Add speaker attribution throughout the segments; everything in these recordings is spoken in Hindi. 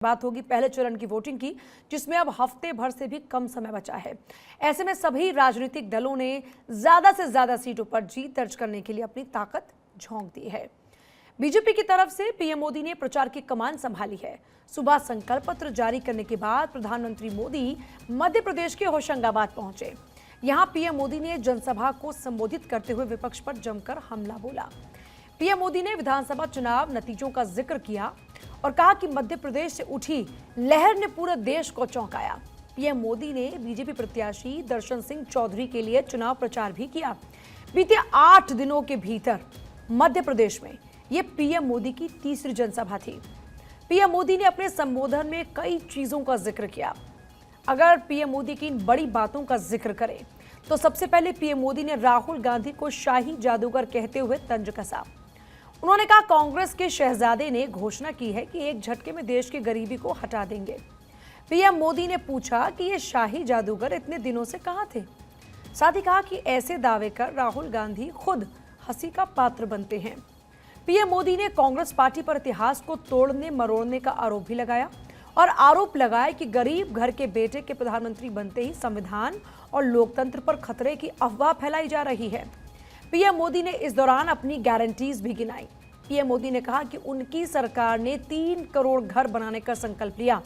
Speaker 1: बात होगी पहले चरण की वोटिंग की, जिसमें अब हफ्ते भर से भी कम समय बचा है। ऐसे में सभी राजनीतिक दलों ने ज्यादा से ज्यादा सीटों पर जीत दर्ज करने के लिए अपनी ताकत झोंक दी है। बीजेपी की तरफ से पीएम मोदी ने प्रचार की कमान संभाली है। सुबह संकल्प पत्र जारी करने के बाद प्रधानमंत्री मोदी मध्य प्रदेश के होशंगाबाद पहुंचे। यहां पीएम मोदी ने जनसभा को संबोधित करते हुए विपक्ष पर जमकर हमला बोला। पीएम मोदी ने विधानसभा चुनाव नतीजों का जिक्र किया और कहा कि मध्य प्रदेश से उठी लहर ने पूरे देश को चौंकाया। पीएम मोदी ने बीजेपी प्रत्याशी दर्शन सिंह चौधरी के लिए चुनाव प्रचार भी किया। बीते 8 दिनों के भीतर मध्य प्रदेश में यह पीएम मोदी की तीसरी जनसभा थी। पीएम मोदी ने अपने संबोधन में कई चीजों का जिक्र किया। अगर पीएम मोदी की इन बड़ी बातों का जिक्र करें तो सबसे पहले पीएम मोदी ने राहुल गांधी को शाही जादूगर कहते हुए तंज कसा। उन्होंने कहा कांग्रेस के शहजादे ने घोषणा की है कि एक झटके में देश की गरीबी को हटा देंगे। पीएम मोदी ने पूछा कि ये शाही जादूगर इतने दिनों से कहां थे। साथ ही कहा कि ऐसे दावे कर राहुल गांधी खुद हंसी का पात्र बनते हैं। पीएम मोदी ने कांग्रेस पार्टी पर इतिहास को तोड़ने मरोड़ने का आरोप भी लगाया और आरोप लगाया कि गरीब घर के बेटे के प्रधानमंत्री बनते ही संविधान और लोकतंत्र पर खतरे की अफवाह फैलाई जा रही है। पीएम मोदी ने इस दौरान अपनी गारंटीज भी गिनाई। पीएम मोदी ने कहा कि उनकी सरकार ने 3 करोड़ घर बनाने का संकल्प लिया,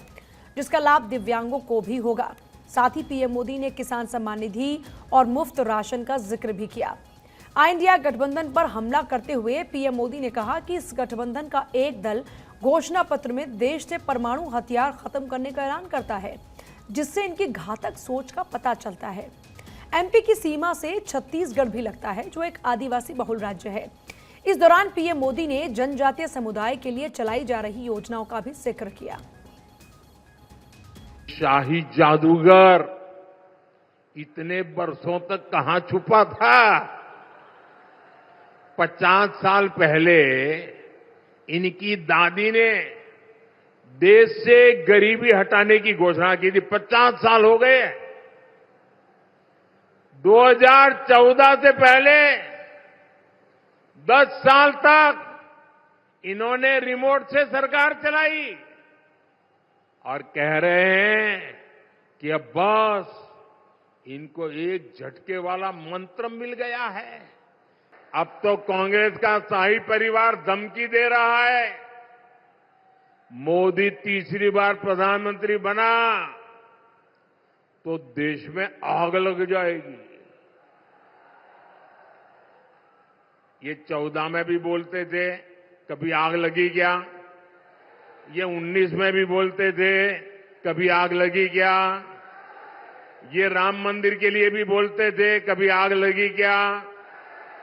Speaker 1: जिसका लाभ दिव्यांगों को भी होगा। साथ ही पीएम मोदी ने किसान सम्मान निधि और मुफ्त राशन का जिक्र भी किया। इंडिया गठबंधन पर हमला करते हुए पीएम मोदी ने कहा कि इस गठबंधन का एक दल घोषणा पत्र में देश से परमाणु हथियार खत्म करने का ऐलान करता है, जिससे इनकी घातक सोच का पता चलता है। एमपी की सीमा से छत्तीसगढ़ भी लगता है, जो एक आदिवासी बहुल राज्य है। इस दौरान पीएम मोदी ने जनजातीय समुदाय के लिए चलाई जा रही योजनाओं का भी जिक्र किया।
Speaker 2: शाही जादूगर इतने वर्षों तक कहां छुपा था। 50 साल पहले इनकी दादी ने देश से गरीबी हटाने की घोषणा की थी। 50 साल हो गए। 2014 से पहले 10 साल तक इन्होंने रिमोट से सरकार चलाई और कह रहे हैं कि अब बस इनको एक झटके वाला मंत्र मिल गया है। अब तो कांग्रेस का शाही परिवार धमकी दे रहा है, मोदी तीसरी बार प्रधानमंत्री बना तो देश में आग लग जाएगी। ये 14 में भी बोलते थे, कभी आग लगी क्या। ये 19 में भी बोलते थे, कभी आग लगी क्या। ये राम मंदिर के लिए भी बोलते थे, कभी आग लगी क्या।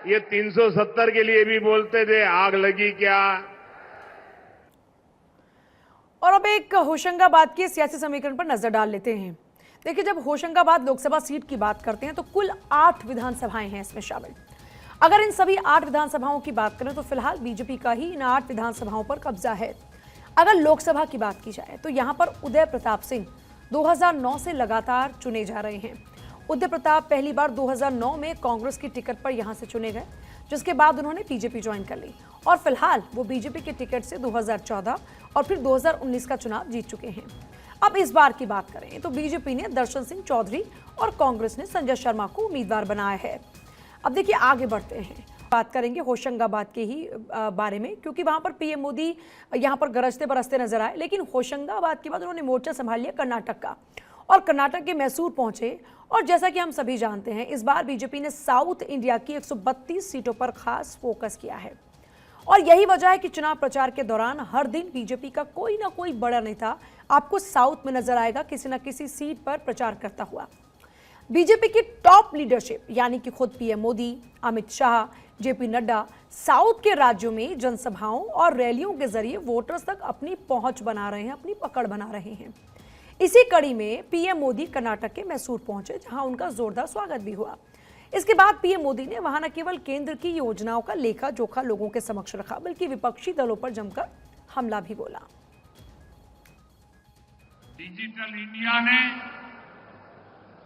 Speaker 2: ये 370 के लिए भी बोलते थे, आग लगी क्या।
Speaker 1: और अब एक होशंगाबाद के सियासी समीकरण पर नजर डाल लेते हैं। देखिए, जब होशंगाबाद लोकसभा सीट की बात करते हैं तो कुल 8 विधानसभाएं हैं इसमें शामिल। अगर इन सभी 8 विधानसभाओं की बात करें तो फिलहाल बीजेपी का ही इन 8 विधानसभाओं पर कब्जा है। अगर लोकसभा की बात की जाए तो यहां पर उदय प्रताप सिंह 2009 से लगातार चुने जा रहे हैं। उदय प्रताप पहली बार 2009 में कांग्रेस की टिकट पर यहां से चुने गए, जिसके बाद उन्होंने बीजेपी ज्वाइन कर ली और फिलहाल वो बीजेपी के टिकट से 2014 और फिर 2019 का चुनाव जीत चुके हैं। अब इस बार की बात करें तो बीजेपी ने दर्शन सिंह चौधरी और कांग्रेस ने संजय शर्मा को उम्मीदवार बनाया है। अब देखिए, आगे बढ़ते हैं, बात करेंगे होशंगाबाद के ही बारे में, क्योंकि वहां पर पीएम मोदी यहां पर गरजते बरसते नजर आए। लेकिन होशंगाबाद के बाद उन्होंने मोर्चा संभाल लिया कर्नाटक का और कर्नाटक के मैसूर पहुंचे। और जैसा कि हम सभी जानते हैं, इस बार बीजेपी ने साउथ इंडिया की 132 सीटों पर खास फोकस किया है और यही वजह है कि चुनाव प्रचार के दौरान हर दिन बीजेपी का कोई ना कोई बड़ा नेता आपको साउथ में नजर आएगा, किसी न किसी सीट पर प्रचार करता हुआ। बीजेपी की टॉप लीडरशिप यानी कि खुद PM Modi, Amit Shah, JP Nadda south के राज्यों में जनसभाओं और रैलियों के जरिए वोटर्स तक अपनी पहुंच बना रहे हैं, अपनी पकड़ बना रहे हैं। इसी कड़ी में पीएम मोदी कर्नाटक के मैसूर पहुंचे, जहां उनका जोरदार स्वागत भी हुआ। इसके बाद पीएम मोदी ने वहां न केवल केंद्र की योजनाओं का लेखा जोखा लोगों के समक्ष रखा, बल्कि विपक्षी दलों पर जमकर हमला भी बोला।
Speaker 2: डिजिटल इंडिया ने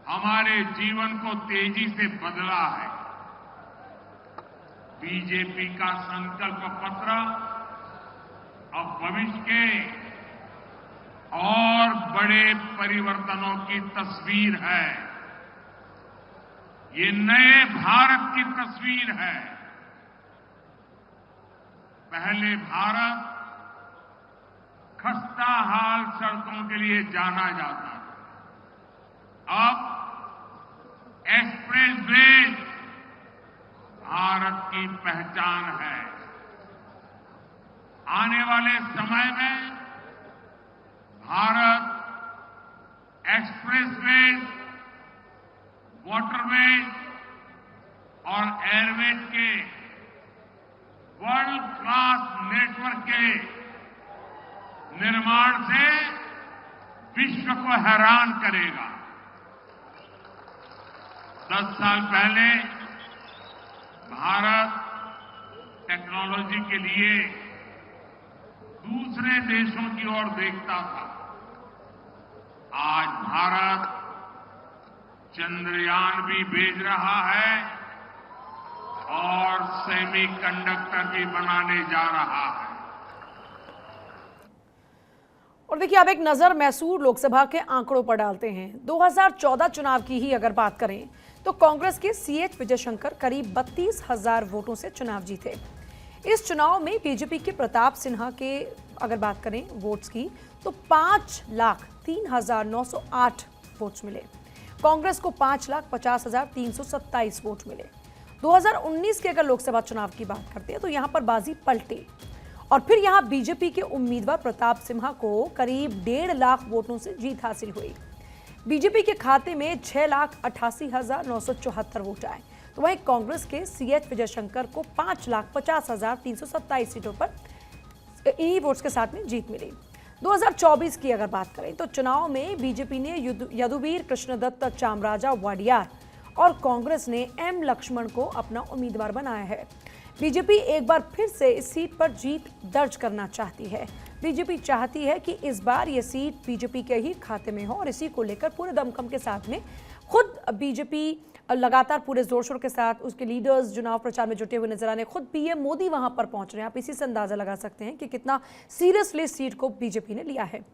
Speaker 2: हमारे जीवन को तेजी से बदला है। बीजेपी का संकल्प पत्र अब भविष्य के बड़े परिवर्तनों की तस्वीर है। ये नए भारत की तस्वीर है। पहले भारत खस्ता हाल सड़कों के लिए जाना जाता था। अब एक्सप्रेसवे भारत की पहचान है। आने वाले समय में भारत एक्सप्रेसवेज, वाटरवेज और एयरवेज के वर्ल्ड क्लास नेटवर्क के निर्माण से विश्व को हैरान करेगा। 10 साल पहले भारत टेक्नोलॉजी के लिए दूसरे देशों की ओर देखता था। आज भारत चंद्रयान भी भेज रहा है और सेमीकंडक्टर भी बनाने जा रहा है।
Speaker 1: और देखिए, अब एक नजर मैसूर लोकसभा के आंकड़ों पर डालते हैं। 2014 चुनाव की ही अगर बात करें तो कांग्रेस के CH विजयशंकर करीब 32,000 वोटों से चुनाव जीते। इस चुनाव में बीजेपी के प्रताप सिन्हा के अगर बात करें वोट्स की तो 5,03,908 वोट्स मिले। कांग्रेस को 5,50,327 वोट मिले। 2019 के अगर लोकसभा चुनाव की बात करते हैं तो यहां पर बाजी पलटी और फिर यहां बीजेपी के उम्मीदवार प्रताप सिन्हा को करीब 1.5 लाख वोटों से जीत हासिल हुई। बीजेपी के खाते में 6,88,974 वोट आए, तो वहीं कांग्रेस के CH विजयशंकर को 5,50,327 सीटों पर इन्हीं वोट्स के साथ में जीत मिली। 2024 की अगर बात करें तो चुनाव में बीजेपी ने यदुवीर कृष्णदत्त चामराजा वाडियार और कांग्रेस ने M लक्ष्मण को अपना उम्मीदवार बनाया है। बीजेपी एक बार फिर से इस सीट पर जीत दर्ज करना चाहती है। बीजेपी चाहती है कि इस बार ये सीट बीजेपी के ही खाते में हो और इसी को लेकर पूरे दमखम के साथ में खुद बीजेपी लगातार पूरे जोर शोर के साथ उसके लीडर्स चुनाव प्रचार में जुटे हुए नजर आने। खुद PM मोदी वहां पर पहुंच रहे हैं। आप इसी से अंदाजा लगा सकते हैं कि कितना सीरियसली सीट को बीजेपी ने लिया है।